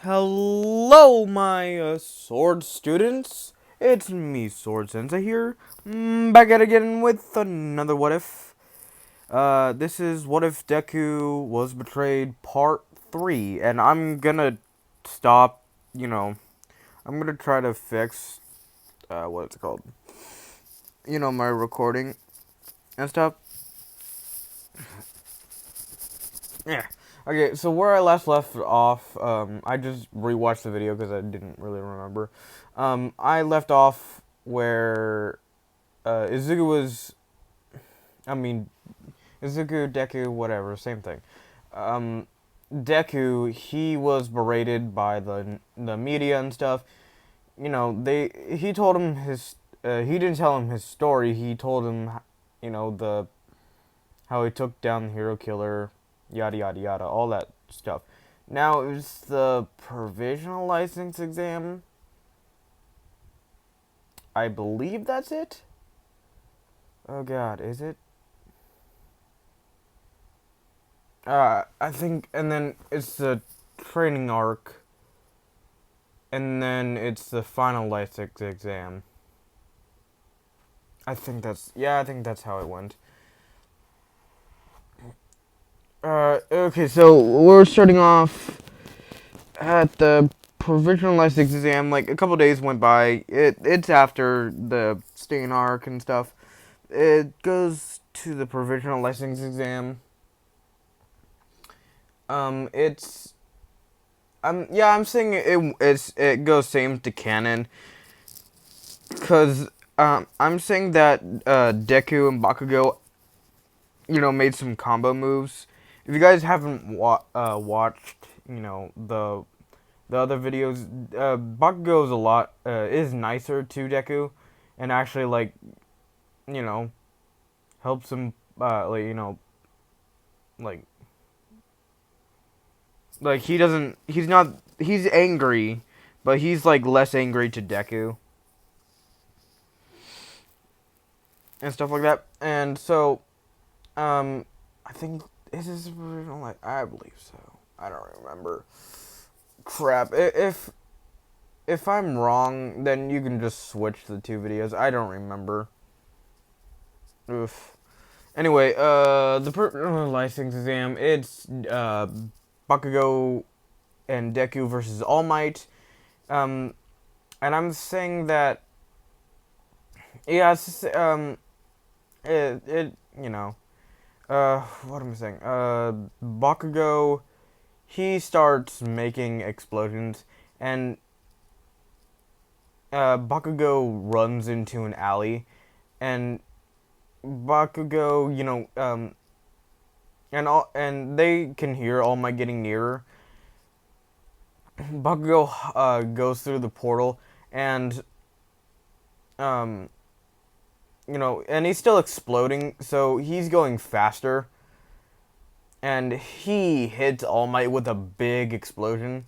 Hello, my sword students. It's me, Sword Sensei here, back at it again with another What If. This is What If Deku Was Betrayed Part 3, and I'm gonna stop, I'm gonna try to fix, what's it called? My recording and stuff. Yeah. Okay, so where I left off, I just rewatched the video because I didn't really remember. I left off where Izuku was, I mean, Izuku, Deku, whatever, same thing. Um, Deku, he was berated by the media and stuff. He told him he didn't tell him his story. He told him, the how he took down the hero killer, yada yada yada, all that stuff. Now it's the provisional license exam. I believe that's it. Oh god, is it? I think, and then it's the training arc, and then it's the final license exam. I think that's how it went. Okay, so we're starting off at the provisional license exam. Like a couple days went by. It's after the stain arc and stuff. It goes to the provisional license exam. It's I'm saying it goes same to canon, cause I'm saying that Deku and Bakugo, made some combo moves. If you guys haven't watched, the other videos, Bakugo is nicer to Deku, and actually you know helps him like he doesn't he's angry, but he's like less angry to Deku and stuff like that. And so I think is this original, I believe so. I don't remember. Crap. If I'm wrong, then you can just switch the two videos. I don't remember. Oof. Anyway, the license exam, it's Bakugo and Deku versus All Might. And I'm saying that, yeah, what am I saying? Bakugo, he starts making explosions, and Bakugo runs into an alley, and Bakugo, and they can hear All Might getting nearer. Bakugo goes through the portal, and um, and he's still exploding, so he's going faster, and he hits All Might with a big explosion.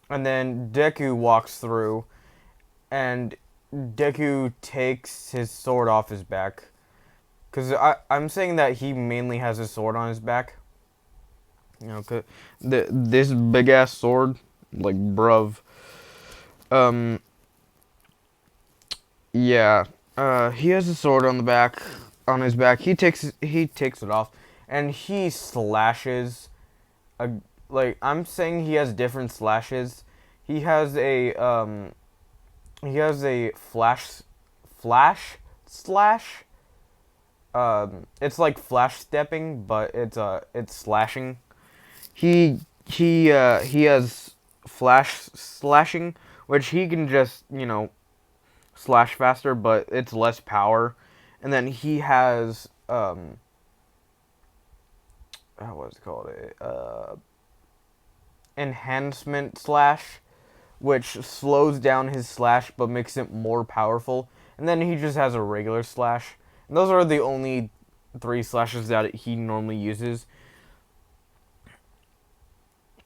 And then Deku walks through, and Deku takes his sword off his back. Because I'm saying that he mainly has his sword on his back. Cause this big ass sword, like, bruv. Um, yeah. He has a sword on his back. He takes it off, and he slashes. A, I'm saying he has different slashes. He has a flash slash. It's like flash stepping, but it's slashing. He has flash slashing, which he can just slash faster, but it's less power. And then he has what's it called? Enhancement slash, which slows down his slash but makes it more powerful. And then he just has a regular slash. And those are the only three slashes that he normally uses.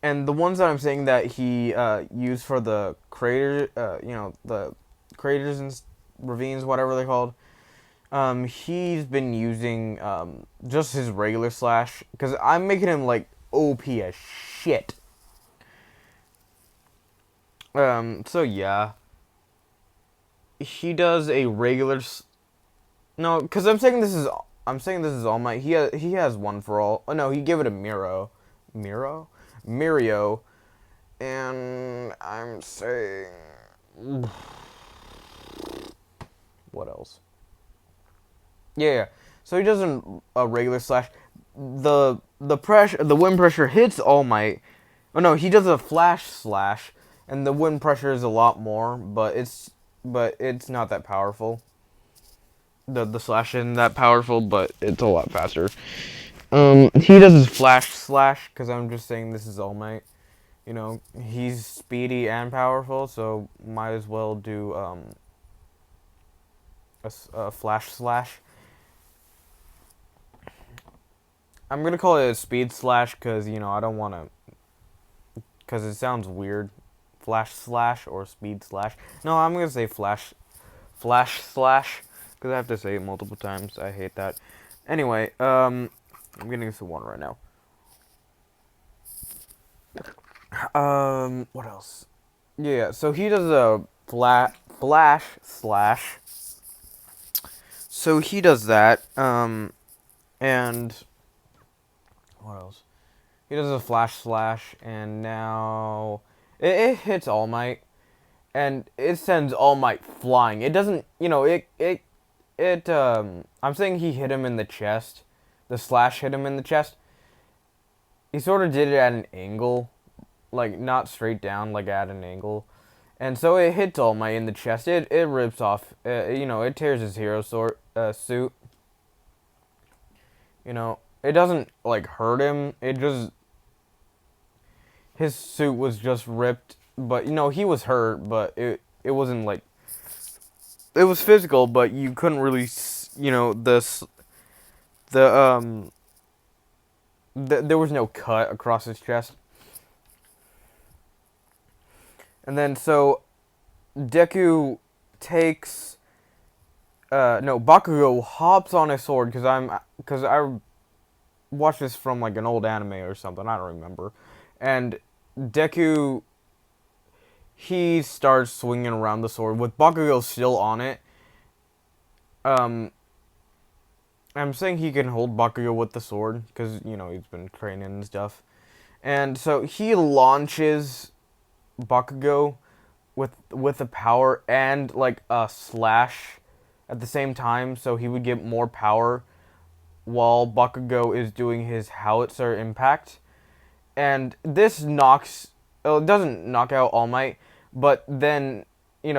And the ones that I'm saying that he used for the crater, the craters and ravines, whatever they're called, he's been using just his regular slash, because I'm making him like OP as shit So yeah, he does a regular. No, because I'm saying this is All Might. He has one for all. Oh no, he gave it a Mirio, and I'm saying what else? Yeah. So he does a regular slash. The wind pressure hits All Might. Oh no, he does a flash slash, and the wind pressure is a lot more, but it's not that powerful. The slash isn't that powerful, but it's a lot faster. He does his flash slash because I'm just saying this is All Might. He's speedy and powerful, so might as well do a flash slash. I'm gonna call it a speed slash because I don't want to, because it sounds weird. Flash slash or speed slash. No, I'm gonna say flash slash because I have to say it multiple times. I hate that. Anyway, I'm getting some water right now. What else? Yeah, so he does a flash slash. So he does that. And what else? He does a flash slash, and now it hits All Might, and it sends All Might flying. It doesn't, I'm saying he hit him in the chest. The slash hit him in the chest. He sort of did it at an angle, like not straight down, like at an angle. And so it hits All Might in the chest. It rips off, it tears his hero suit. It doesn't like hurt him. His suit was just ripped, but he was hurt, but it wasn't like, it was physical, but you couldn't really, the there was no cut across his chest. And then so Deku takes no, Bakugo hops on his sword because I watched this from like an old anime or something, I don't remember. And Deku, he starts swinging around the sword with Bakugo still on it. I'm saying he can hold Bakugo with the sword because he's been training and stuff. And so he launches Bakugo with the power and like a slash at the same time, so he would get more power while Bakugo is doing his howitzer impact. And this it doesn't knock out All Might, but then it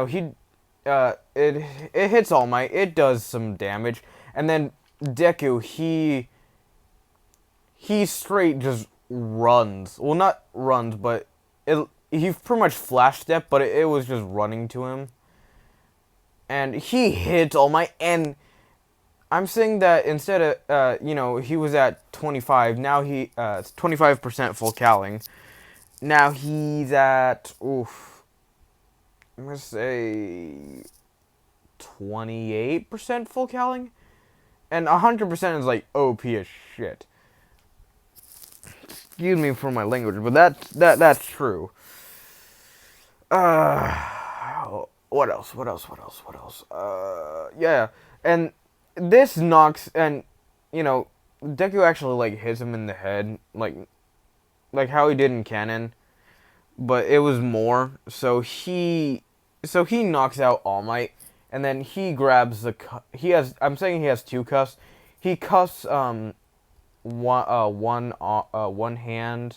hits All Might. It does some damage, and then Deku he straight just runs. Well, not runs, but he pretty much flash step, but it was just running to him. And he hits All Might, and I'm saying that instead of, he was at 25, now it's 25% full caling. Now he's at, I'm going to say 28% full caling. And 100% is like OP as shit. Excuse me for my language, but that's true. What else? Yeah, and this knocks, and Deku actually like hits him in the head, like how he did in canon, but it was more. So he knocks out All Might, and then he grabs I'm saying he has two cuffs. He cuffs one hand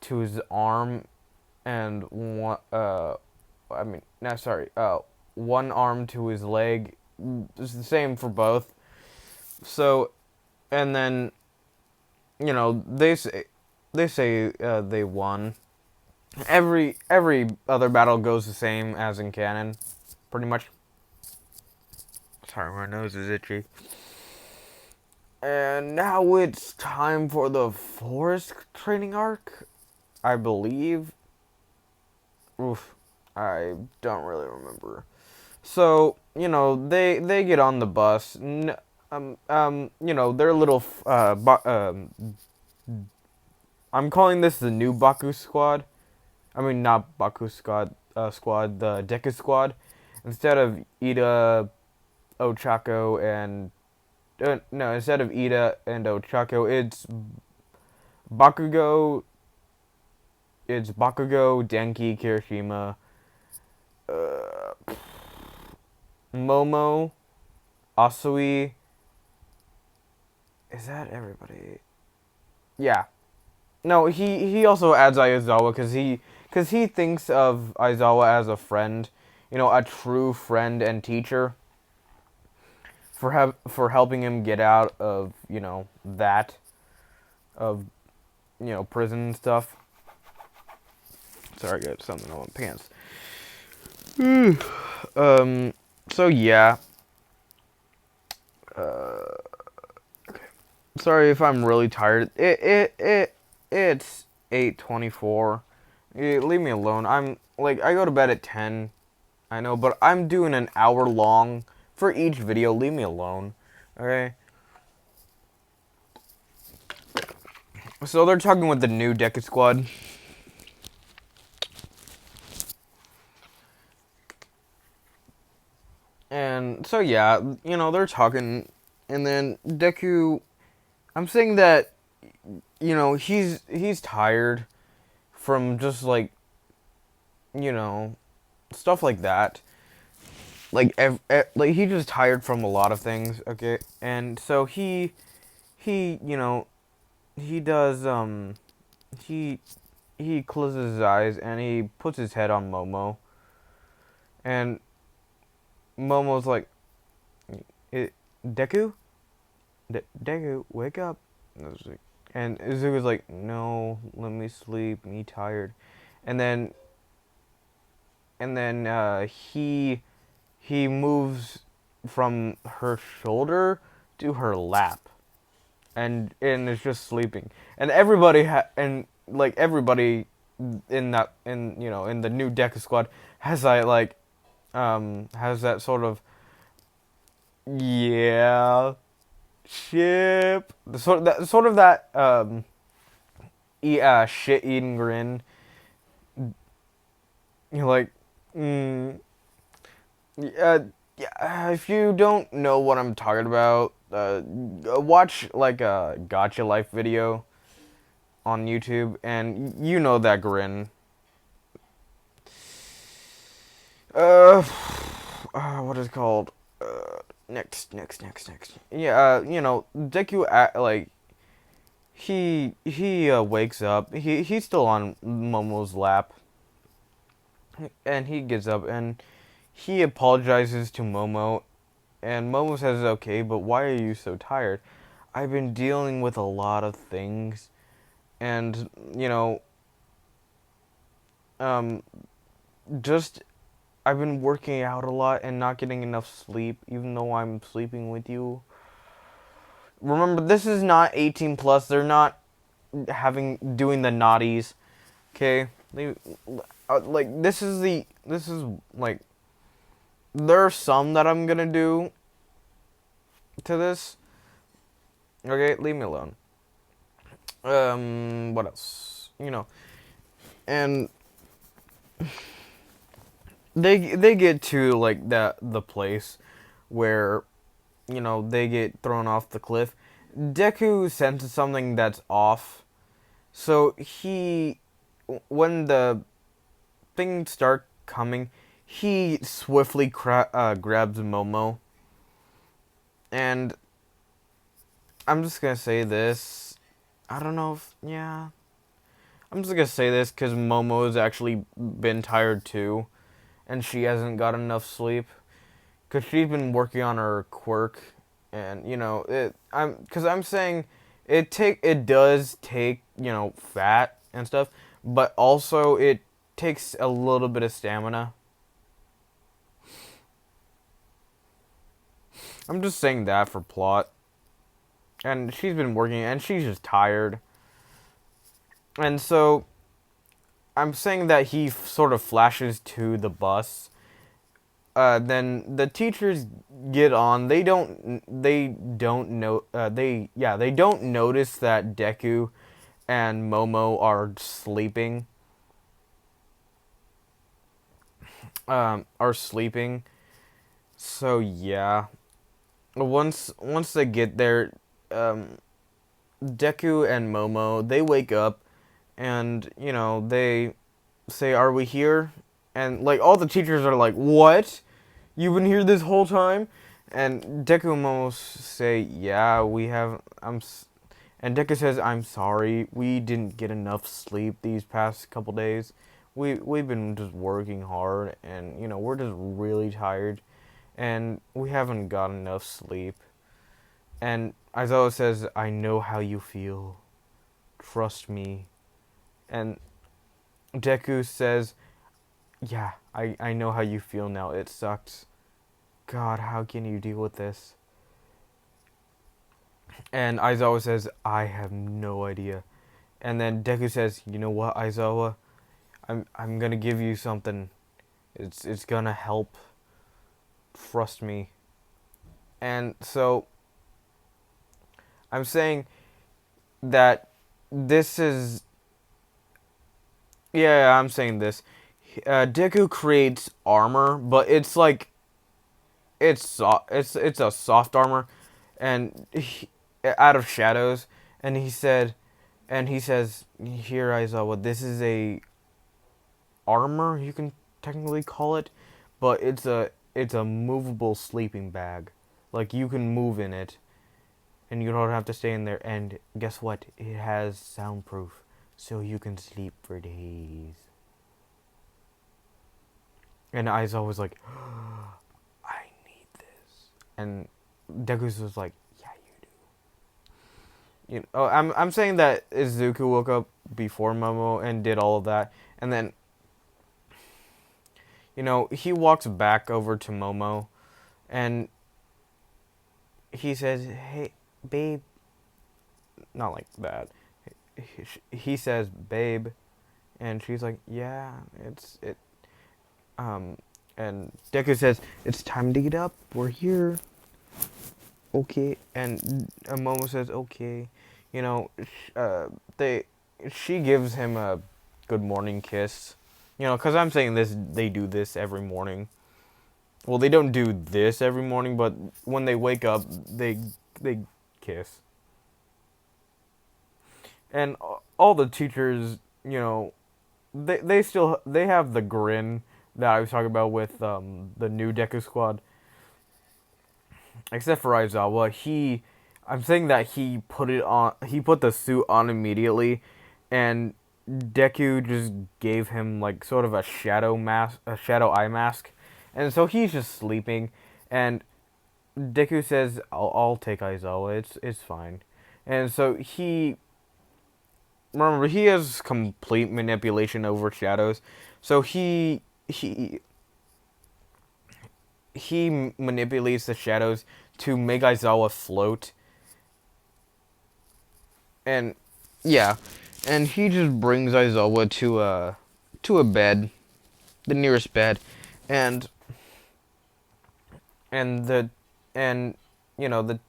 to his arm, and one arm to his leg. It's the same for both. So, and then they say they won. Every other battle goes the same as in canon, pretty much. Sorry, my nose is itchy. And now it's time for the forest training arc, I believe. Oof, I don't really remember. So they get on the bus. Their little I'm calling this the new Baku squad. I mean, not Baku squad, the Deku squad. Instead of Ida, Ochako, and no, instead of Ida and Ochako, Bakugo. It's Bakugo, Denki, Kirishima, uh, Momo, Asui. Is that everybody? Yeah. No, he also adds Aizawa because he thinks of Aizawa as a friend, a true friend and teacher for helping him get out of that of prison and stuff. Sorry, I got something on my pants. So yeah. Okay. Sorry if I'm really tired. It's 8:24. Leave me alone. I go to bed at 10. I know, but I'm doing an hour long for each video. Leave me alone. Okay? So they're talking with the new Deku squad. And so yeah, they're talking, and then Deku, I'm saying that he's tired from just stuff like that. Like he's just tired from a lot of things, okay? And so he he does he he closes his eyes and he puts his head on Momo, and Momo's like, Deku? Deku, wake up. And Izuku's like, no, let me sleep, me tired. And then he moves from her shoulder to her lap, and is just sleeping. And everybody in in the new Deku squad has has that sort of, yeah, ship, shit eating grin. You're like, yeah. If you don't know what I'm talking about, watch like a Gotcha Life video on YouTube, and you know that grin. What is it called? Next. Yeah, Deku he wakes up. He's still on Momo's lap, and he gets up and he apologizes to Momo, and Momo says, "Okay, but why are you so tired?" I've been dealing with a lot of things, and um, just I've been working out a lot and not getting enough sleep, even though I'm sleeping with you. Remember, this is not 18 plus. They're not doing the naughties. Okay, this is like, there are some that I'm gonna do to this. Okay, leave me alone. What else? And they get to like the place where they get thrown off the cliff. Deku senses something that's off, so when the things start coming, he swiftly grabs Momo, and I'm just gonna say this. I don't know if, yeah. I'm just gonna say this because Momo's actually been tired too, and she hasn't got enough sleep, because she's been working on her quirk, and I'm saying it does take fat and stuff, but also it takes a little bit of stamina. I'm just saying that for plot. And she's been working, and she's just tired. And so, I'm saying that he sort of flashes to the bus. Then the teachers get on. They don't know. They don't notice that Deku and Momo are sleeping. are sleeping. So yeah, once they get there, um, Deku and Momo, they wake up, and they say, "Are we here?" And like all the teachers are like, "What? You've been here this whole time?" And Deku and Momo say, "Yeah, we have." And Deku says, "I'm sorry. We didn't get enough sleep these past couple days. We've been just working hard, and we're just really tired, and we haven't got enough sleep." And Aizawa says, "I know how you feel. Trust me." And Deku says, "Yeah, I know how you feel now. It sucks. God, how can you deal with this?" And Aizawa says, "I have no idea." And then Deku says, "You know what, Aizawa? I'm gonna give you something. It's gonna help. Trust me." And so I'm saying that this is yeah, I'm saying this. Deku creates armor, but it's like it's a soft armor, and out of shadows. And he says, "Here, Aizawa, this is a armor, you can technically call it, but it's a movable sleeping bag. Like you can move in it, and you don't have to stay in there. And guess what? It has soundproof, so you can sleep for days." And Aizawa was like, "I need this." And Deku was like, "Yeah, you do." I'm saying that Izuku woke up before Momo and did all of that, and then he walks back over to Momo, and he says, "Hey, babe," not like that. He says, "Babe," and she's like, "Yeah, it's it." Um, and Deku says, "It's time to get up. We're here." Okay, and Momo says, "Okay." You know, they she gives him a good morning kiss. Cause I'm saying this, they do this every morning. Well, they don't do this every morning, but when they wake up, they kiss. And all the teachers, they have the grin that I was talking about with the new Deku squad, except for Aizawa. I'm saying that he put the suit on immediately, and Deku just gave him like sort of a shadow eye mask, and so he's just sleeping. And Deku says, "I'll take Aizawa. It's fine." And so remember, he has complete manipulation over shadows, so he manipulates the shadows to make Aizawa float. And yeah, and he just brings Aizawa to a bed, the nearest bed, and and the and you know the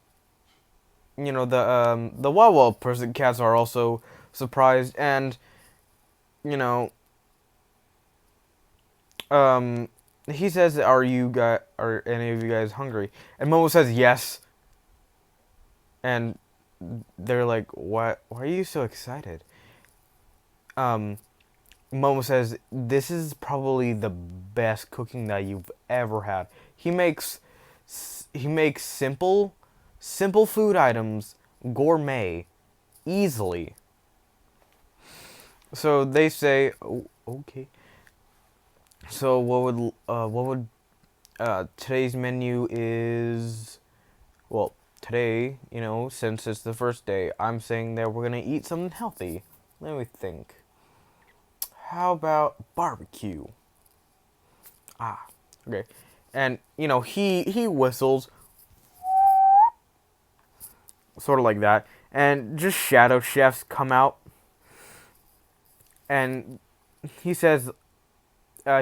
the Wawa person cats are also surprised. And you know um he says, are any of you guys hungry?" And Momo says yes, and they're like, why are you so excited?" um Momo says, "This is probably the best cooking that you've ever had." He makes simple food items gourmet easily. So they say, "Oh, okay." So what would today's menu is? Well, today, since it's the first day, I'm saying that we're gonna eat something healthy. Let me think. How about barbecue? Ah, okay. And he whistles sort of like that, and just shadow chefs come out, and he says,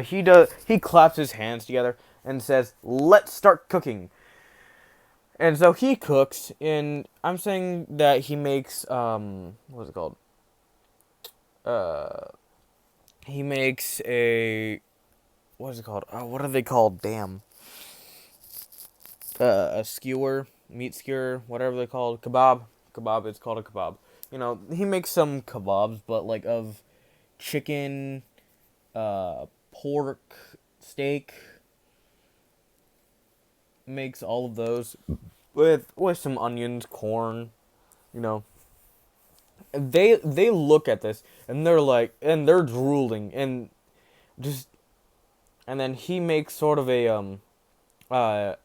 he claps his hands together and says, "Let's start cooking." And so he cooks, and I'm saying that he makes what's it called? Uh, he makes a what is it called? What are they called? Damn. A skewer, meat skewer, whatever they're called. Kebab. Kebab. It's called a kebab. He makes some kebabs, but like of chicken, pork, steak. Makes all of those with some onions, corn. You know, they look at this and they're like, and they're drooling and just, and then he makes sort of a uh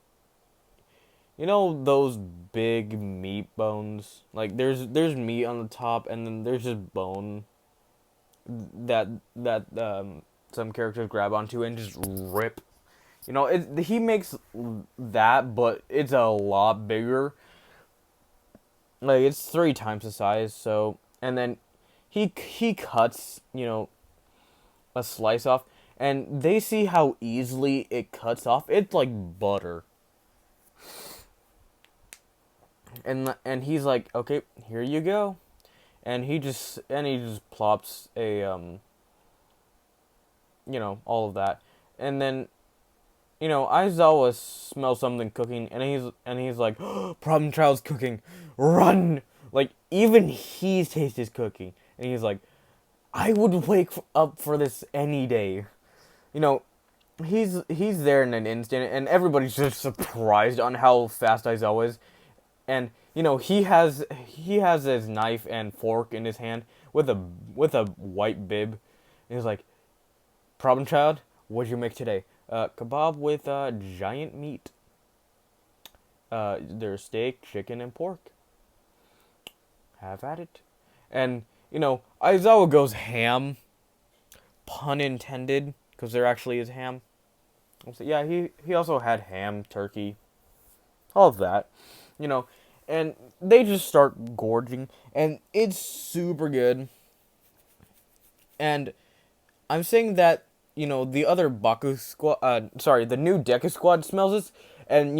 those big meat bones, like there's meat on the top and then there's just bone that some characters grab onto and just rip. He makes that, but it's a lot bigger. Like it's 3 times the size. So, and then he cuts a slice off, and they see how easily it cuts off. It's like butter. And he's like, okay, here you go, and he just plops a all of that, and then Aizawa smells something cooking, and he's like, oh, Problem Child's cooking, run! Like even he tastes his cooking, and he's like, I would wake up for this any day. You know, he's there in an instant, and everybody's just surprised on how fast Aizawa is, and he has his knife and fork in his hand with a white bib, and he's like, Problem Child, what'd you make today? Kebab with giant meat. There's steak, chicken, and pork. Have at it. And, Aizawa goes ham. Pun intended, because there actually is ham. So, yeah, he also had ham, turkey, all of that. And they just start gorging, and it's super good. And I'm saying that the other Baku squad, the new Deku squad smells this, and,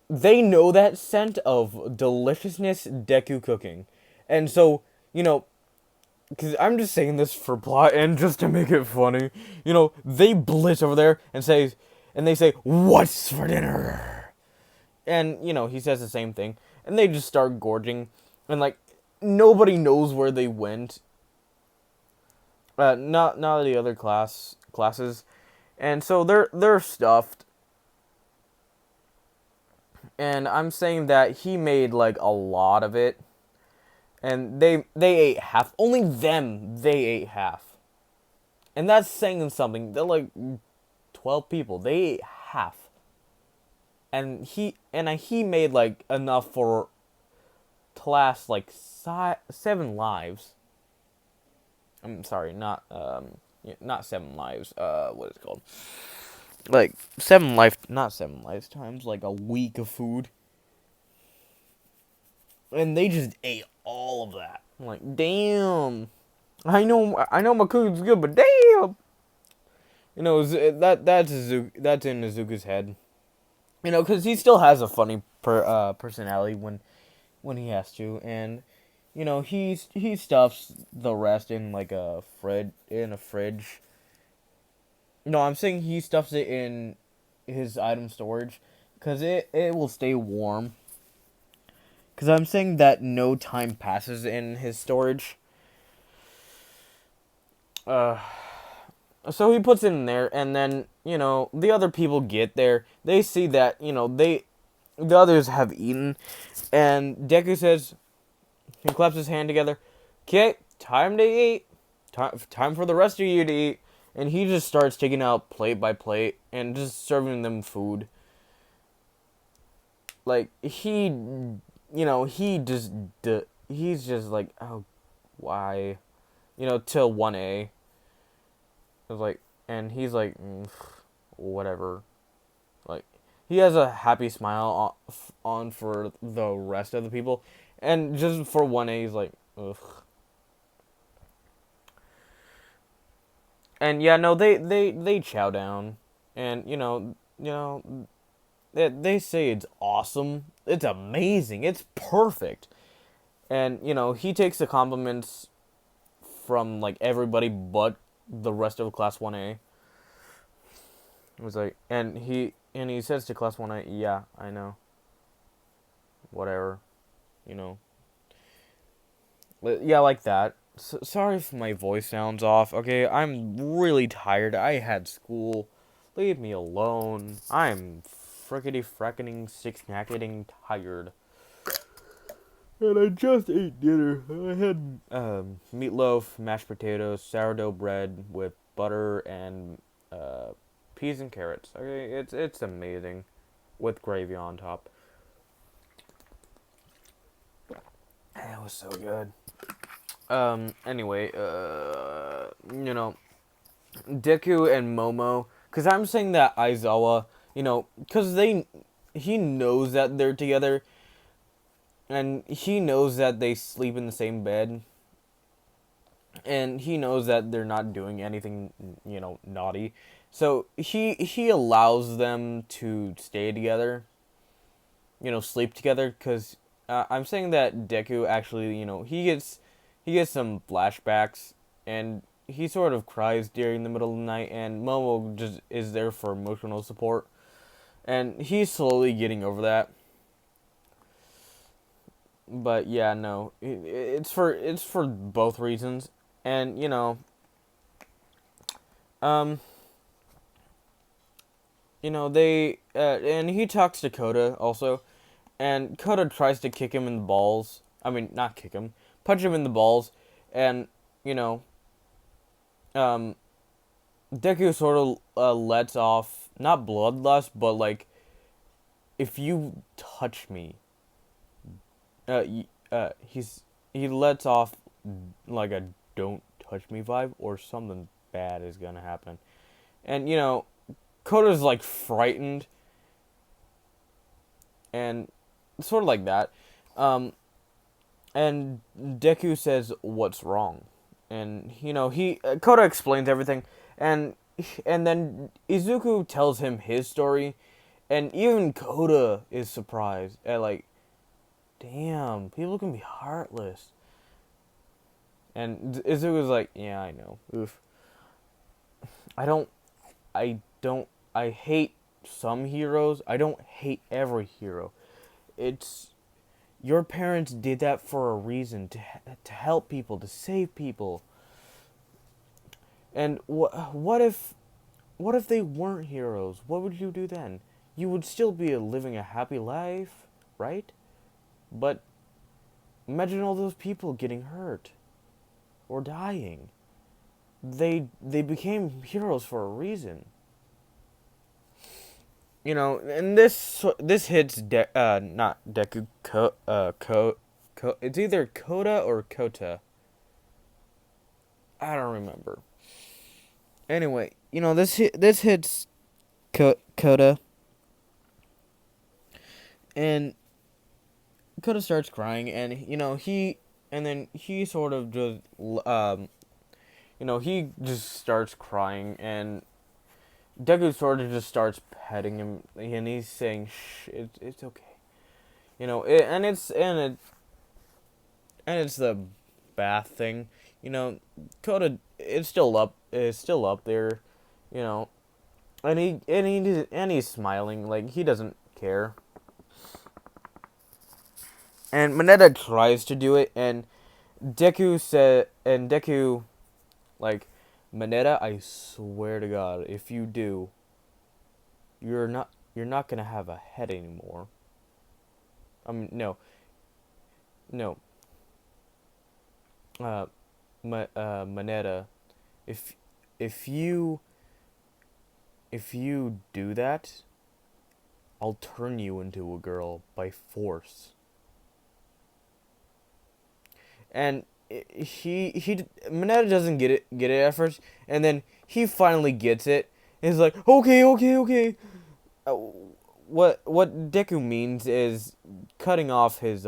they know that scent of deliciousness Deku cooking. And so, because I'm just saying this for plot and just to make it funny, they blitz over there and they say, what's for dinner? And, he says the same thing, and they just start gorging, and, like, nobody knows where they went. Not the other classes, and so they're stuffed. And I'm saying that he made like a lot of it, and they ate half. Only they ate half, and that's saying something. They're like 12 people. They ate half, and he made like enough to last like 7 lives. I'm sorry, not 7 lives. What is it called? Like not 7 lifetimes, like a week of food. And they just ate all of that. I'm like, damn. I know my cooking's good, but damn. That's in Izuku's head. Because he still has a funny personality when he has to, and he stuffs the rest in like a fridge. No, I'm saying he stuffs it in his item storage because it will stay warm. Because I'm saying that no time passes in his storage. So he puts it in there, and then the other people get there. They see that the others have eaten, and Deku says, he claps his hand together. Okay, time to eat. Time for the rest of you to eat. And he just starts taking out plate by plate and just serving them food. Like, he's just like, oh, why? Till 1A. It was like, and he's like, whatever. Like, he has a happy smile on for the rest of the people. And just for 1A, he's like, ugh. And yeah, no, they chow down, and they say it's awesome, it's amazing, it's perfect, and he takes the compliments from like everybody but the rest of class 1A. It was like, and he says to class one night, yeah, I know, whatever, you know, yeah, like that. Sorry if my voice sounds off. Okay, I'm really tired. I had school. Leave me alone. I'm frickety fracketing six knacketing tired. And I just ate dinner. I had meatloaf, mashed potatoes, sourdough bread with butter and peas and carrots. Okay, it's amazing, with gravy on top. It was so good. Anyway, Deku and Momo, because I'm saying that Aizawa, because he knows that they're together, and he knows that they sleep in the same bed, and he knows that they're not doing anything, naughty. So he allows them to stay together, sleep together, because I'm saying that Deku actually, he gets some flashbacks, and he sort of cries during the middle of the night, and Momo just is there for emotional support, and he's slowly getting over that. But yeah, no, it's for both reasons, and um, they and he talks to Koda also, and Koda tries to kick him in the balls. I mean, not kick him, punch him in the balls, and you know, um, Deku sort of lets off not bloodlust, but like, if you touch me, he lets off like a don't touch me vibe, or something bad is gonna happen, and Koda's like frightened, and sort of like that, and Deku says, "What's wrong?" And he Koda explains everything, and then Izuku tells him his story, and even Koda is surprised at, like, damn, people can be heartless. And Izuku's like, yeah, I know. Oof. I don't, I hate some heroes. I don't hate every hero. It's your parents did that for a reason, to help people, to save people. And what if they weren't heroes? What would you do then? You would still be living a happy life, right? But imagine all those people getting hurt or dying. They became heroes for a reason. And this hits not Deku, it's either Koda or Kota. I don't remember. Anyway, this hits Kota, and Kota starts crying, and then he sort of just he just starts crying, and Deku sort of just starts petting him, and he's saying, "Shh, it's okay." And it's the bath thing. Kota is still up there, you know, and he's smiling like he doesn't care. And Mineta tries to do it, and Deku, like, Mineta, I swear to God, if you do, you're not gonna have a head anymore. No, no, Mineta, if if you if you do that, I'll turn you into a girl by force. And Mineta doesn't get it at first, and then he finally gets it. And he's like, okay, okay, okay. Uh, what Deku means is cutting off his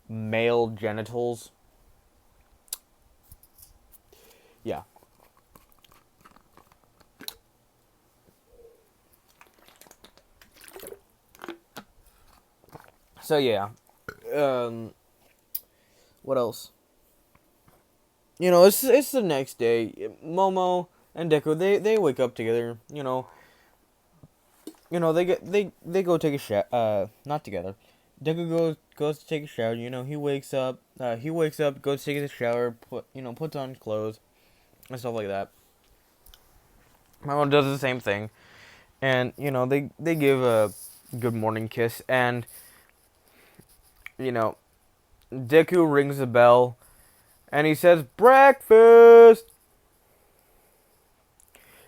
male genitals. Yeah. So yeah. What else? It's the next day. Momo and Deku, they wake up together. They go take a shower. Not together. Deku goes to take a shower. He wakes up. Goes to take a shower. Puts on clothes and stuff like that. Mama does the same thing, and they give a good morning kiss, and you know Deku rings the bell, and he says breakfast,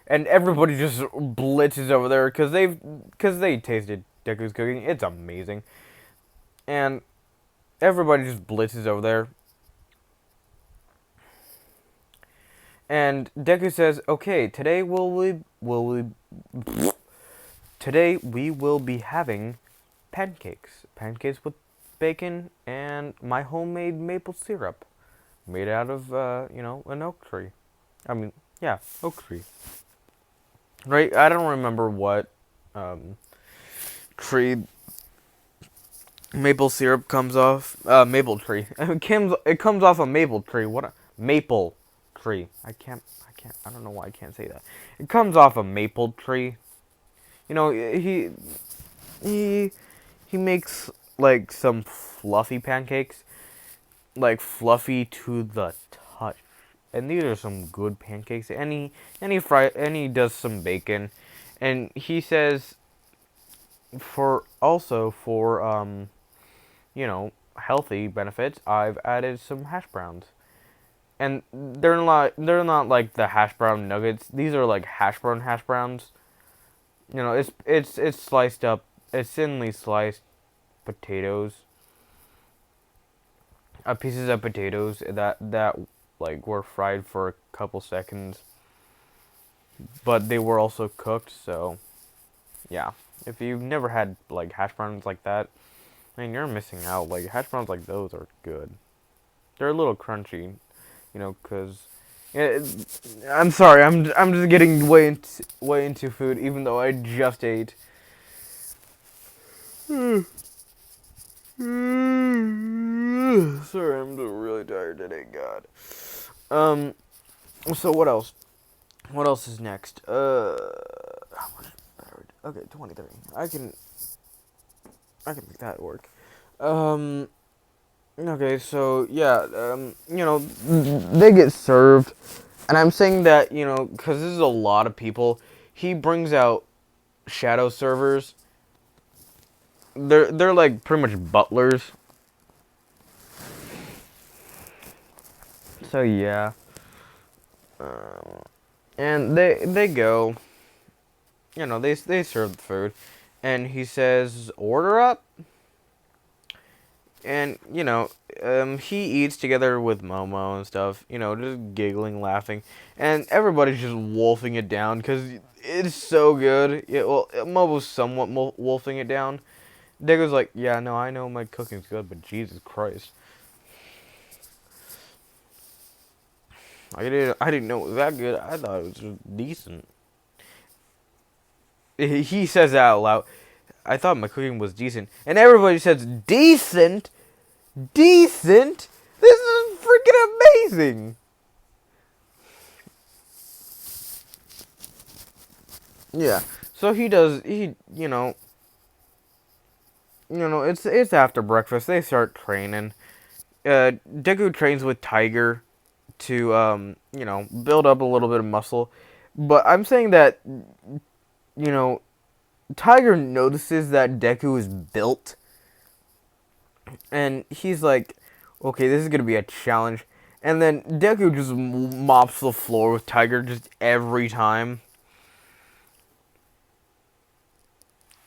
and everybody just blitzes over there because they tasted Deku's cooking. It's amazing, and everybody just blitzes over there. And Deku says, "Okay, today we will be having pancakes with bacon and my homemade maple syrup, made out of an oak tree. I mean, yeah, oak tree. Right? I don't remember what tree maple syrup comes off. Maple tree. It comes off a maple tree. What a maple tree. I can't. I don't know why I can't say that. It comes off a maple tree. He he makes like some fluffy pancakes, like fluffy to the touch. And these are some good pancakes. And he does some bacon, and he says for healthy benefits, I've added some hash browns. And they're not like the hash brown nuggets. These are like hash browns. It's sliced up. It's thinly sliced potatoes. Pieces of potatoes that like were fried for a couple seconds, but they were also cooked. So yeah, if you've never had like hash browns like that, man, you're missing out. Like hash browns like those are good. They're a little crunchy, cause. I'm sorry. I'm just getting way into food, even though I just ate. Sorry, I'm really tired today. God. So what else? What else is next? How much battery? Okay, 23. I can make that work. Okay, so yeah, they get served, and I'm saying that because this is a lot of people. He brings out shadow servers. They're like pretty much butlers. So yeah, and they go. They serve the food, and he says, "Order up." And he eats together with Momo and stuff. Just giggling, laughing, and everybody's just wolfing it down because it's so good. Yeah, well, Momo's somewhat wolfing it down. Deku's like, yeah, no, I know my cooking's good, but Jesus Christ, I didn't know it was that good. I thought it was just decent. He says that out loud. I thought my cooking was decent, and everybody says decent. Decent? This is freaking amazing. Yeah. So it's after breakfast. They start training. Deku trains with Tiger to build up a little bit of muscle. But I'm saying that you know Tiger notices that Deku is built, and he's like, okay, this is gonna be a challenge. And then Deku just mops the floor with Tiger just every time.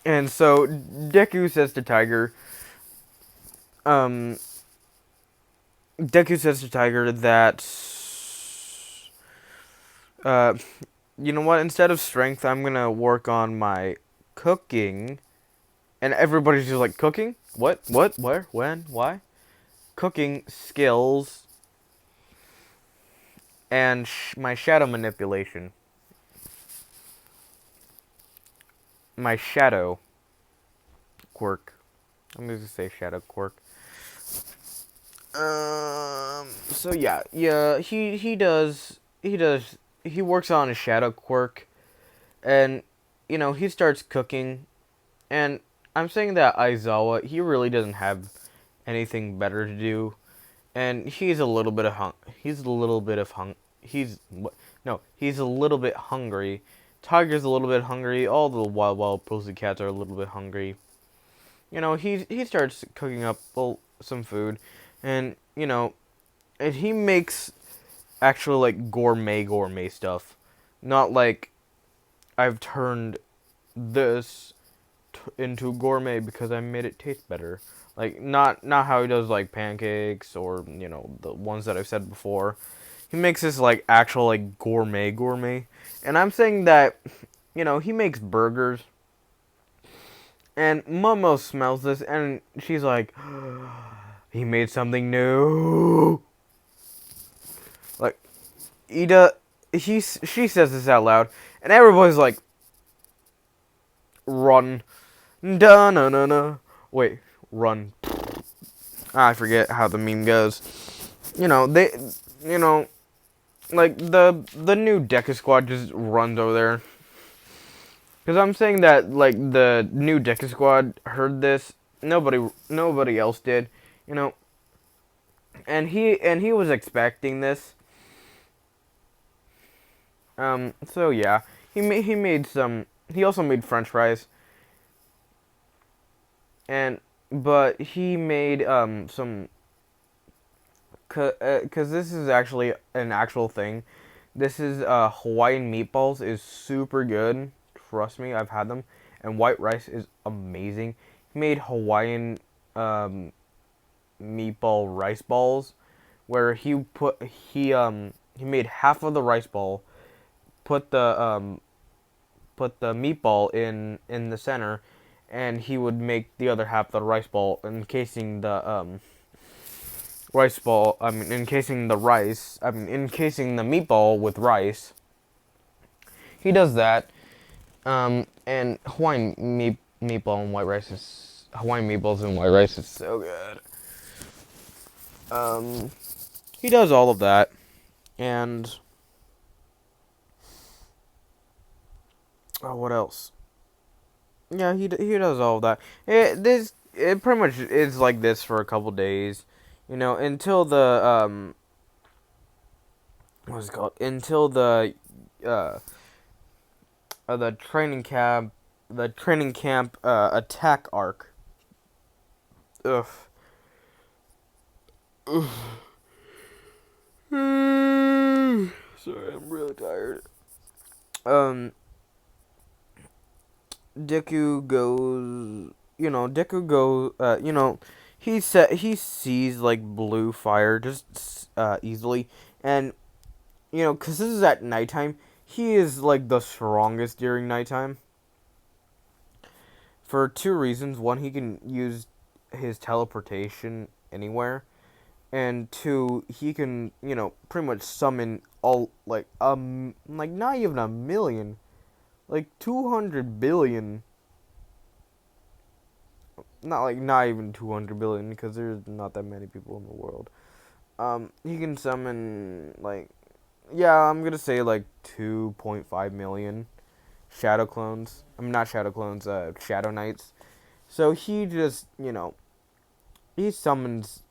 And so Deku says to Tiger, um, that, uh, you know what? Instead of strength, I'm gonna work on my cooking. And everybody's just like, cooking? What? What? Where? When? Why? Cooking skills and my shadow manipulation. My shadow quirk. I'm gonna say shadow quirk. So yeah. He does he works on his shadow quirk, and he starts cooking. And I'm saying that Aizawa, he really doesn't have anything better to do, and he's a little bit of he's a little bit of he's what no he's a little bit hungry. Tiger's a little bit hungry. All the wild pussycats are a little bit hungry. He starts cooking up some food, and and he makes actual like gourmet stuff, not like I've turned this into gourmet because I made it taste better. Like not how he does like pancakes or the ones that I've said before. He makes this like actual like gourmet, and I'm saying that he makes burgers. And Momo smells this, and she's like, he made something new. Like, she says this out loud, and everybody's like, run. Da na na na. Wait, run. I forget how the meme goes. They, like, the new Deku squad just runs over there. Because I'm saying that, like, the new Deku squad heard this. Nobody else did. And he was expecting this. So yeah, he made some. He also made French fries. But he made some. Cause this is actually an actual thing. This is Hawaiian meatballs is super good. Trust me, I've had them. And white rice is amazing. He made Hawaiian meatball rice balls, where he made half of the rice ball, put the meatball in the center, and he would make the other half the rice ball, encasing the encasing the meatball with rice. He does that. And meatball and white rice is Hawaiian meatballs and white rice is so good. He does all of that, and what else? Yeah, he does all of that. It pretty much is like this for a couple days, until what's it called? Until the training camp attack arc. Ugh. Ugh. Sorry, I'm really tired. Deku goes, he sees like blue fire just easily, and cause this is at nighttime, he is like the strongest during nighttime. For two reasons: one, he can use his teleportation anywhere, and two, he can pretty much summon all like not even a million, like 200 billion. Not even 200 billion, because there's not that many people in the world. He can summon I'm gonna say like 2.5 million shadow clones. Not shadow clones, shadow knights. So he just, he summons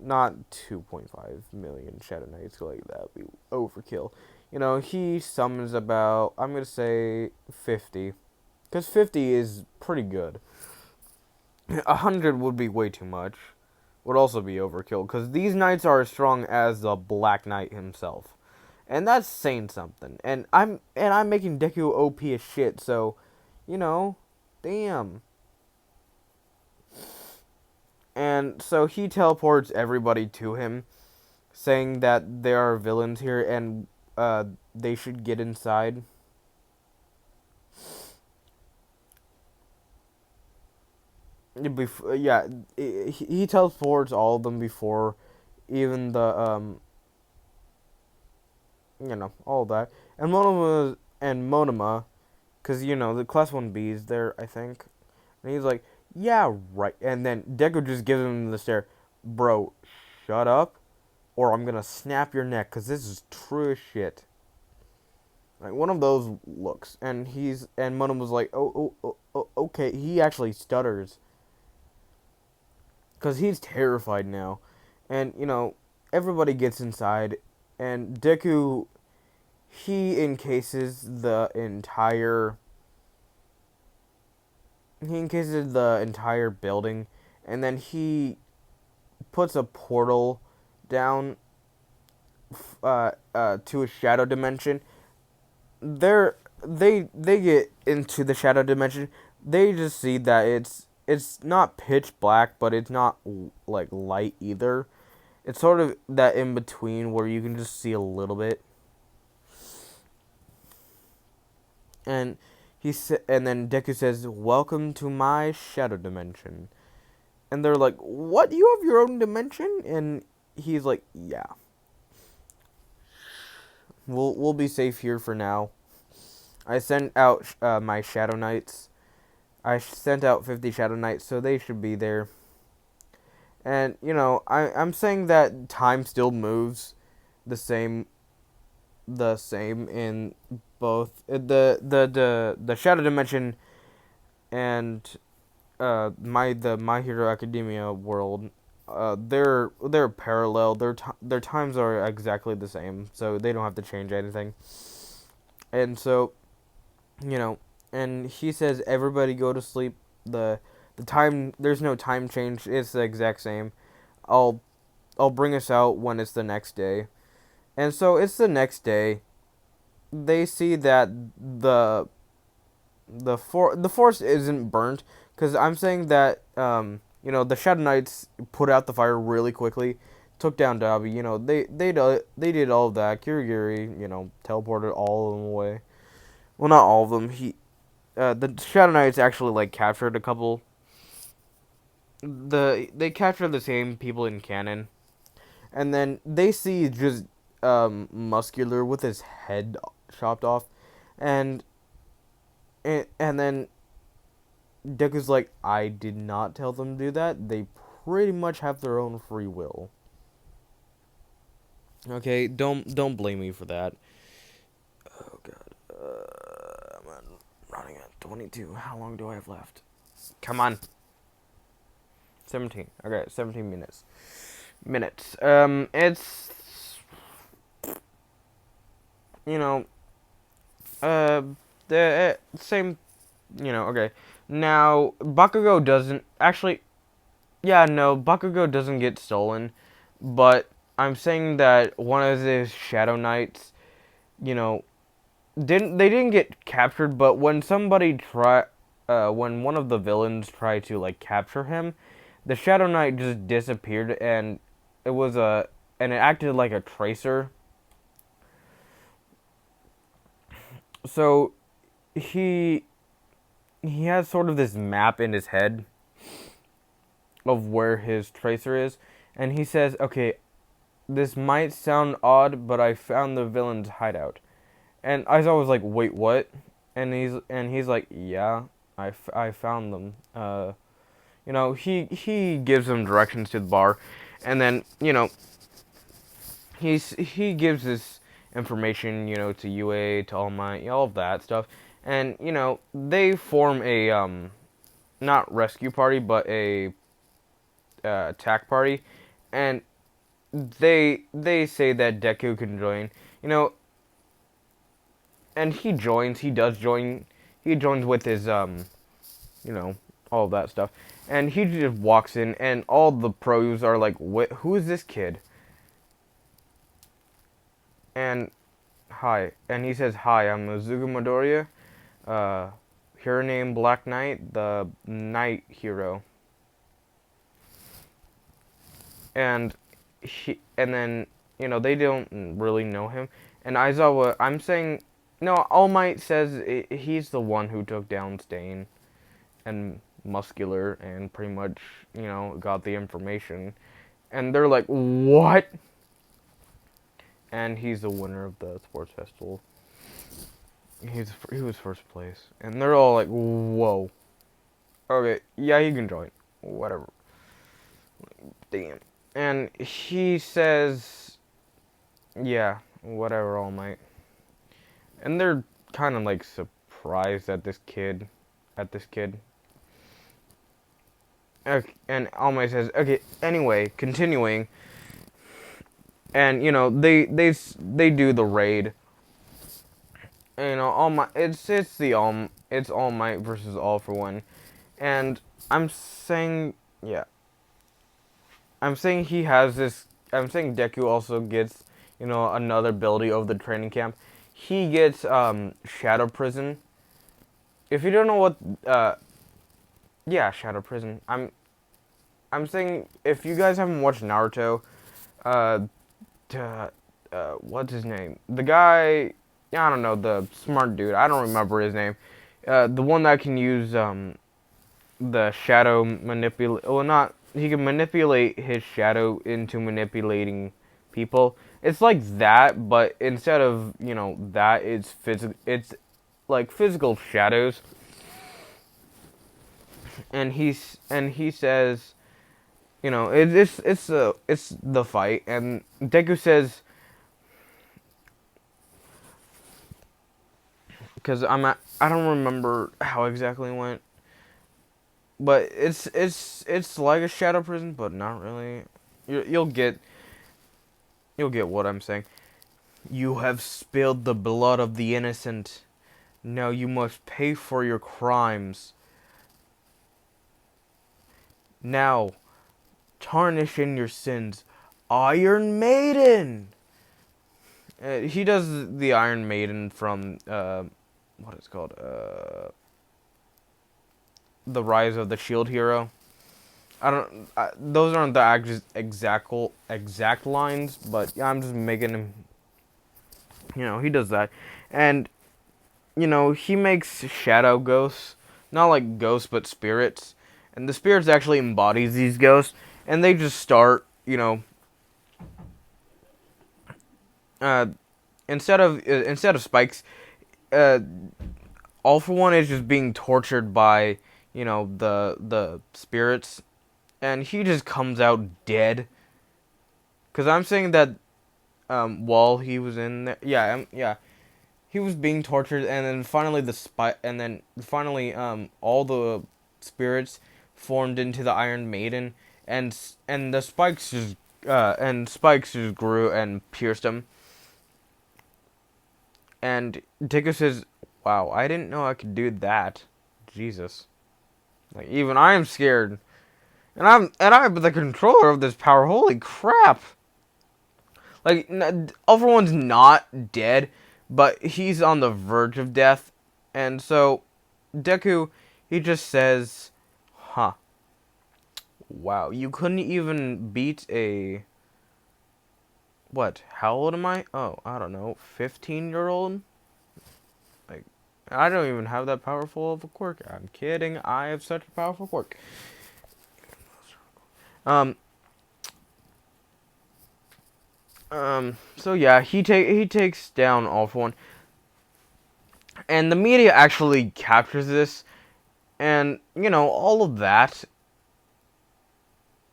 not 2.5 million shadow knights, like that would be overkill. He summons about, I'm gonna say 50, because 50 is pretty good. 100 would be way too much. Would also be overkill, because these knights are as strong as the Black Knight himself, and that's saying something. And I'm making Deku OP as shit, so damn. And so he teleports everybody to him, saying that there are villains here and they should get inside. He teleports all of them before even the all that. And Monoma, because the class 1B is there, I think. And he's like, yeah, right. And then Deku just gives him the stare. Bro, shut up, or I'm gonna snap your neck, because this is true as shit. Like one of those looks, and Monum was like, okay. He actually stutters because he's terrified now, and everybody gets inside, and Deku he encases the entire building, and then he puts a portal down to a shadow dimension. They get into the shadow dimension. They just see that it's not pitch black, but it's not like light either. It's sort of that in between where you can just see a little bit. And and then Deku says, "Welcome to my shadow dimension." And they're like, "What? You have your own dimension?" And he's like, "Yeah. We'll be safe here for now. I sent out my Shadow Knights. I sent out 50 Shadow Knights, so they should be there." And I'm saying that time still moves the same in both the Shadow Dimension and the My Hero Academia world. They're parallel. Their times are exactly the same, so they don't have to change anything. And so, you know, and he says everybody go to sleep. The time, there's no time change. It's the exact same. I'll bring us out when it's the next day. And so it's the next day. They see that the forest isn't burnt, because I'm saying that the Shadow Knights put out the fire really quickly, took down Dabi. They did all of that. Kirigiri teleported all of them away. Well, not all of them. The Shadow Knights actually like captured a couple. They captured the same people in canon, and then they see just Muscular with his head chopped off, and then Deku's like, "I did not tell them to do that. They pretty much have their own free will." Okay, don't blame me for that. Oh god, I'm running at 22. How long do I have left? Come on. 17. Okay, 17 minutes. It's you know, the same. Okay. Now Bakugo doesn't actually. Yeah, no, Bakugo doesn't get stolen, but I'm saying that one of the Shadow Knights, you know, didn't get captured, but when one of the villains tried to like capture him, the Shadow Knight just disappeared, and it acted like a tracer. So he has sort of this map in his head of where his tracer is, and he says, "Okay, this might sound odd, but I found the villain's hideout." And Aizawa was like, "Wait, what?" And he's like, "Yeah, I found them." He gives them directions to the bar, and then he gives this information to UA, to All Might, all of that stuff, and they form a not rescue party, but a attack party, and they say that Deku can join, and he joins. He does join. He joins with his all of that stuff, and he just walks in, and all the pros are like, who is this kid?" And he says, "Hi, I'm Azuga Midoriya, hero name Black Knight, the Night Hero." And then they don't really know him. And Aizawa, I'm saying, no, All Might says he's the one who took down Stain and Muscular, and pretty much got the information. And they're like, "What?" And he's the winner of the sports festival. He was first place, and they're all like, "Whoa, okay, yeah, he can join, whatever." Damn. And he says, "Yeah, whatever, All Might." and they're kind of like surprised at this kid, Okay, and All Might says, "Okay, anyway, continuing." And they do the raid. And, All Might, it's All Might versus All for One. And I'm saying, yeah. I'm saying he has this. I'm saying Deku also gets, another ability of the training camp. He gets Shadow Prison. If you don't know what, yeah, Shadow Prison. I'm saying if you guys haven't watched Naruto, uh, what's his name? The guy, I don't know, the smart dude. I don't remember his name. The one that can use the shadow manipulate. Well, not he can manipulate his shadow into manipulating people. It's like that, but instead of that, it's physical. It's like physical shadows. And he says, it's the fight, and Deku says, because I don't remember how exactly it went, but it's like a shadow prison, but not really. You'll get what I'm saying. You have spilled the blood of the innocent. Now you must pay for your crimes. Now, tarnish in your sins, Iron Maiden. He does the Iron Maiden from what is it called? The Rise of the Shield Hero. I don't. Those aren't the exact lines, but I'm just making him. He does that, and he makes shadow ghosts, not like ghosts but spirits, and the spirits actually embodies these ghosts, and they just start, uh, instead of Spikes, uh, All for One is just being tortured by, the spirits, and he just comes out dead. Cause I'm saying that, while he was in there, yeah, he was being tortured, and then finally all the spirits formed into the Iron Maiden, and the spikes just grew and pierced him. And Deku says, "Wow, I didn't know I could do that. Jesus, like even I am scared, and I'm the controller of this power. Holy crap!" Like, All for One's not dead, but he's on the verge of death. And so, Deku, he just says, huh, wow, you couldn't even beat a, what, how old am I? Oh, I don't know, 15-year-old? Like, I don't even have that powerful of a quirk. I'm kidding, I have such a powerful quirk. So yeah, he takes down All for One. And the media actually captures this, and all of that.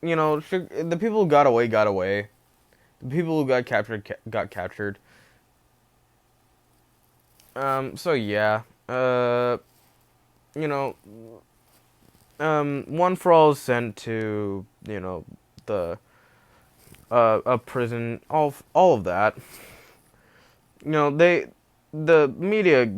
The people who got away got away. The people who got captured got captured. So yeah. You know. One for All is sent to the a prison. All of that. The media.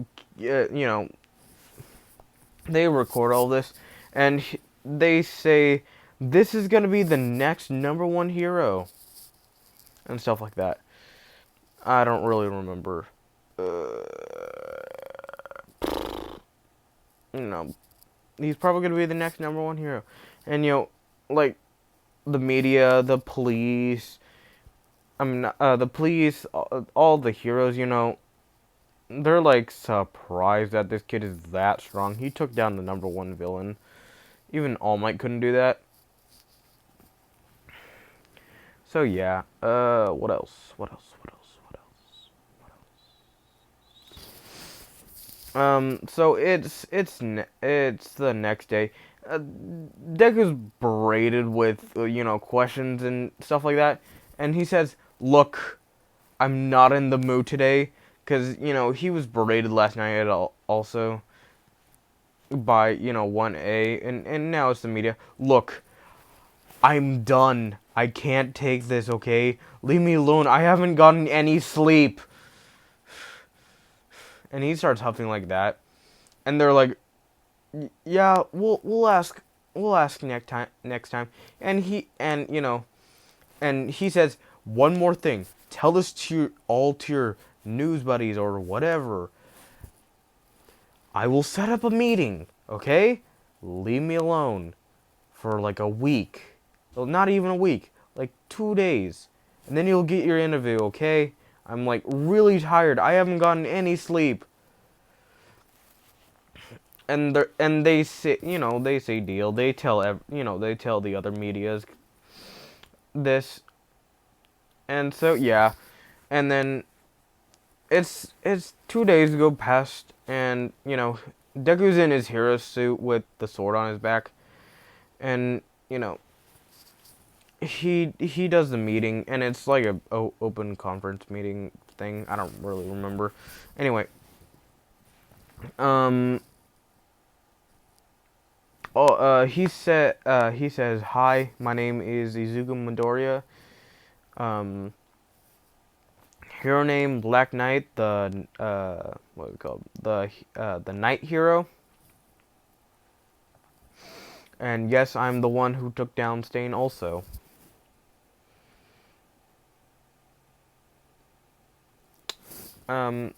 They record all this, and they say this is gonna be the next number one hero, and stuff like that. I don't really remember. Uh, he's probably gonna be the next number one hero, and like the media, the police. The police, all the heroes. They're like surprised that this kid is that strong. He took down the number one villain. Even All Might couldn't do that. So yeah. What else? What else? What else? What else? What else? So it's the next day. Deku's berated with questions and stuff like that, and he says, "Look, I'm not in the mood today, because he was berated last night also by 1A, and now it's the media. Look, I'm done. I can't take this, okay? Leave me alone. I haven't gotten any sleep. And he starts huffing like that. And they're like, "Yeah, we'll ask next time." And he says, "One more thing. Tell this to your news buddies or whatever. I will set up a meeting, okay? Leave me alone for like a week. Well, not even a week, like 2 days. And then you'll get your interview, okay? I'm like really tired. I haven't gotten any sleep." And they say, they say deal. They tell they tell the other medias this. And so yeah. And then it's 2 days go past, and Deku's in his hero suit with the sword on his back, and he does the meeting, and it's like a open conference meeting thing. I don't really remember. Anyway, he says, "Hi, my name is Izuku Midoriya. Um, hero name Black Knight, the what is it called? The Night Hero. And yes, I'm the one who took down Stain also." Um,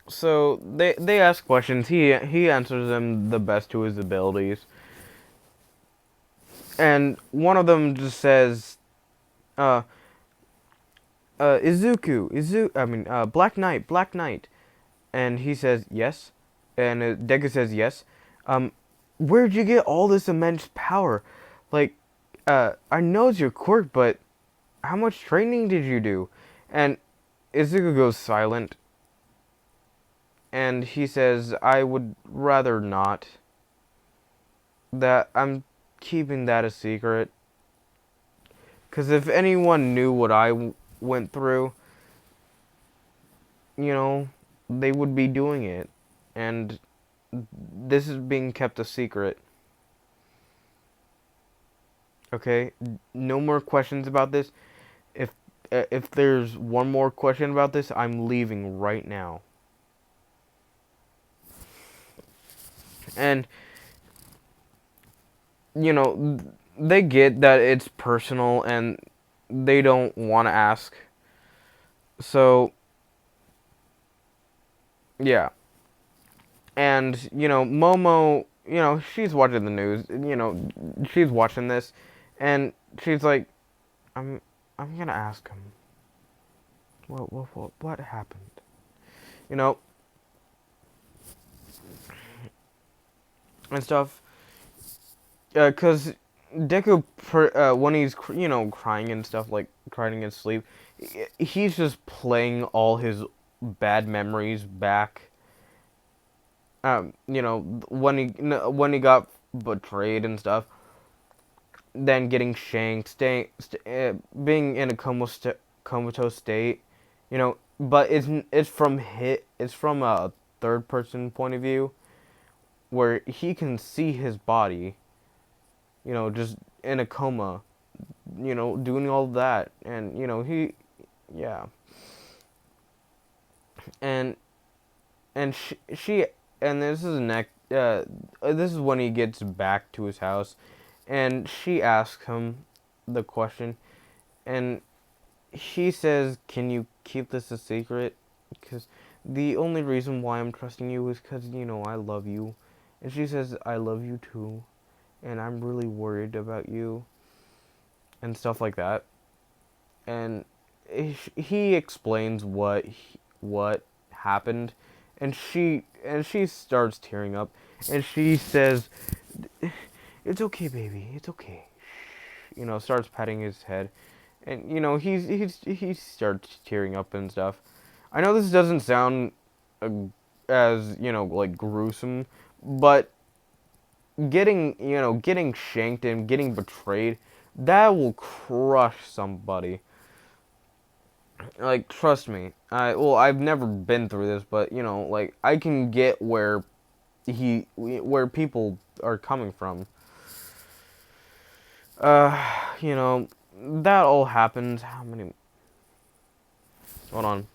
so they ask questions. He answers them the best to his abilities. And one of them just says, uh, Black Knight, Black Knight. And he says, yes. And Deku says, yes. Where'd you get all this immense power? Like, I know it's your quirk, but how much training did you do? And Izuku goes silent. And he says, I would rather not. That I'm keeping that a secret. Because if anyone knew what I went through, they would be doing it. And this is being kept a secret. Okay? No more questions about this. If there's one more question about this, I'm leaving right now. And they get that it's personal and they don't want to ask. So yeah. And Momo, she's watching the news. She's watching this, and she's like, I'm gonna ask him. What happened? And stuff. Cause Deku, when he's crying and stuff, like crying in his sleep, he's just playing all his bad memories back. When he got betrayed and stuff, then getting shanked, being in a comatose state, but it's from a third person point of view, where he can see his body, just in a coma, doing all that, and yeah, and she and this is when he gets back to his house, and she asks him the question, and he says, "Can you keep this a secret? Because the only reason why I'm trusting you is because I love you." And she says, "I love you too, and I'm really worried about you," and stuff like that. And he explains what happened, and she starts tearing up, and she says, "It's okay, baby. It's okay." Starts patting his head, and he starts tearing up and stuff. I know this doesn't sound as like gruesome, but getting shanked and getting betrayed, that will crush somebody. like, trust me. I've never been through this, but you know, like, I can get where people are coming from. You know, that all happened. How many? Hold on.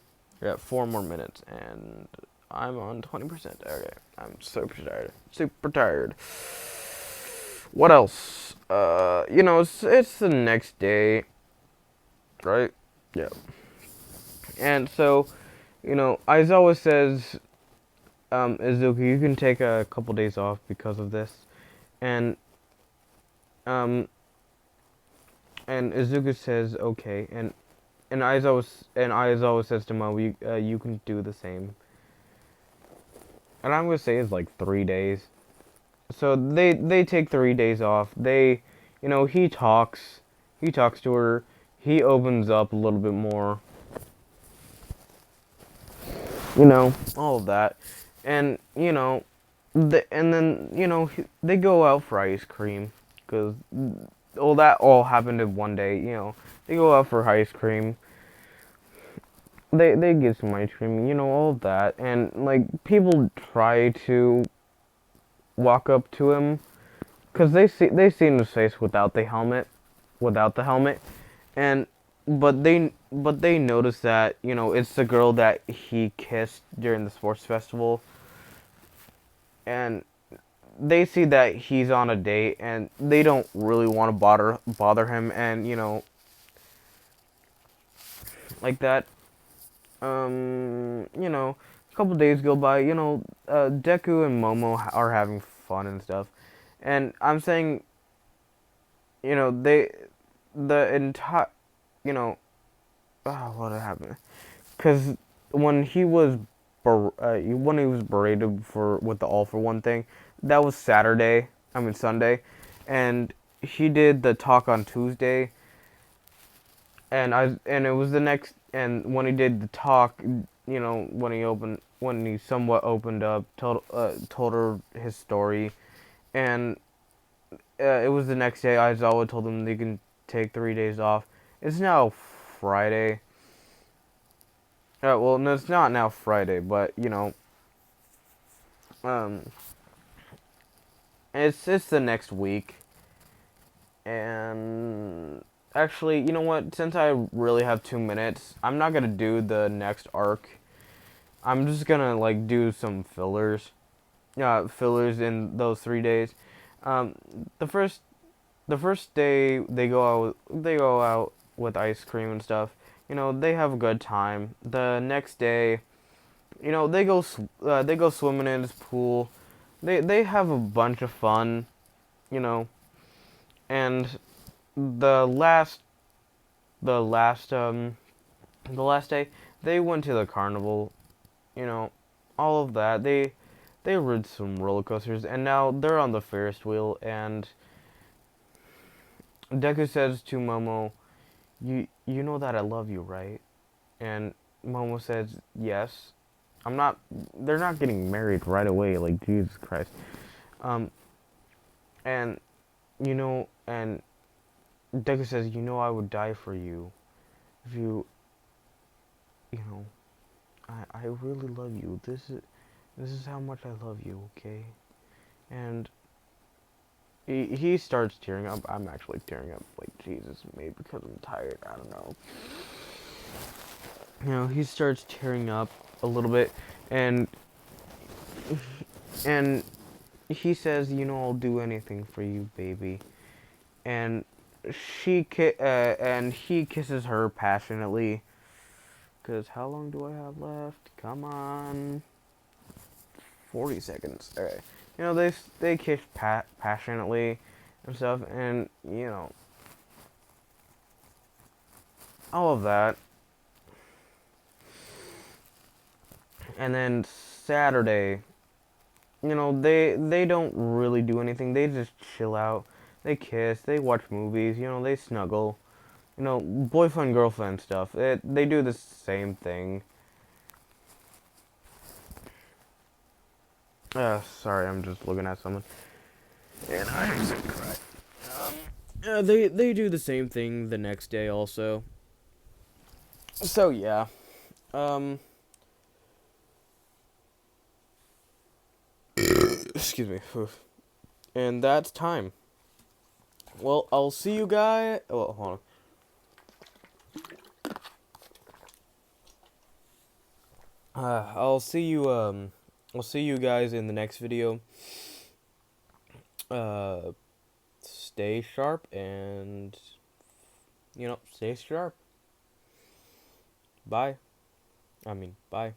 Yeah, 4 more minutes, and I'm on 20%. Okay, I'm super tired. Super tired. What else? You know, it's the next day, right? Yeah. And so, you know, Aizawa says, Izuku, you can take a couple days off because of this, and um, and Izuku says okay, and Aizawa says to Mo, you can do the same. And I'm gonna say it's like 3 days. So they take 3 days off. You know, he talks to her, he opens up a little bit more, you know, all of that, and you know, and then you know they go out for ice cream, cause all that all happened in one day. You know, they go out for ice cream. They get some ice cream, you know, all of that, and like people try to walk up to him, cause they see his face without the helmet, and but they notice that you know it's the girl that he kissed during the sports festival, and they see that he's on a date, and they don't really want to bother him, and you know, like that. You know, a couple days go by. You know, Deku and Momo are having fun and stuff, and I'm saying, you know, the entire, you know, what happened? Because when when he was berated for with the all for one thing, that was Saturday. I mean Sunday, and he did the talk on Tuesday, and it was the next. And when he did the talk, you know, when he somewhat opened up, told her his story, and it was the next day. Aizawa told him they can take 3 days off. It's now Friday. Well, no, it's not now Friday, but you know, um, it's the next week, and actually, you know what? Since I really have 2 minutes, I'm not gonna do the next arc. I'm just gonna like do some fillers, fillers in those 3 days. Um, the first the first day they go out with ice cream and stuff. You know, they have a good time. The next day, you know, they go swimming in his pool. They have a bunch of fun, you know. And the last the last the last day they went to the carnival, you know, all of that. They rode some roller coasters, and now they're on the Ferris wheel, and Deku says to Momo, you know that I love you, right?" And Momo says, "Yes." I'm not. They're not getting married right away. Like Jesus Christ. Um, and and Deku says, "You know, I would die for you if you know, I really love you. This is how much I love you, okay?" And he starts tearing up. I'm actually tearing up. Like Jesus, maybe because I'm tired. I don't know. You know, he starts tearing up a little bit, and and he says, "You know, I'll do anything for you, baby." And and he kisses her passionately. Cause how long do I have left? Come on, 40 seconds. Okay, you know they kiss passionately and stuff, and you know all of that. And then Saturday, you know, they don't really do anything. They just chill out. They kiss. They watch movies. You know, they snuggle. You know, boyfriend girlfriend stuff. They do the same thing. Sorry, I'm just looking at someone, and I'm so cry. They do the same thing the next day also. So yeah, um, excuse me, and that's time. Well, I'll see you guys. Oh, hold on. I'll see you. I'll see you guys in the next video. Uh, stay sharp and stay sharp. Bye. Bye.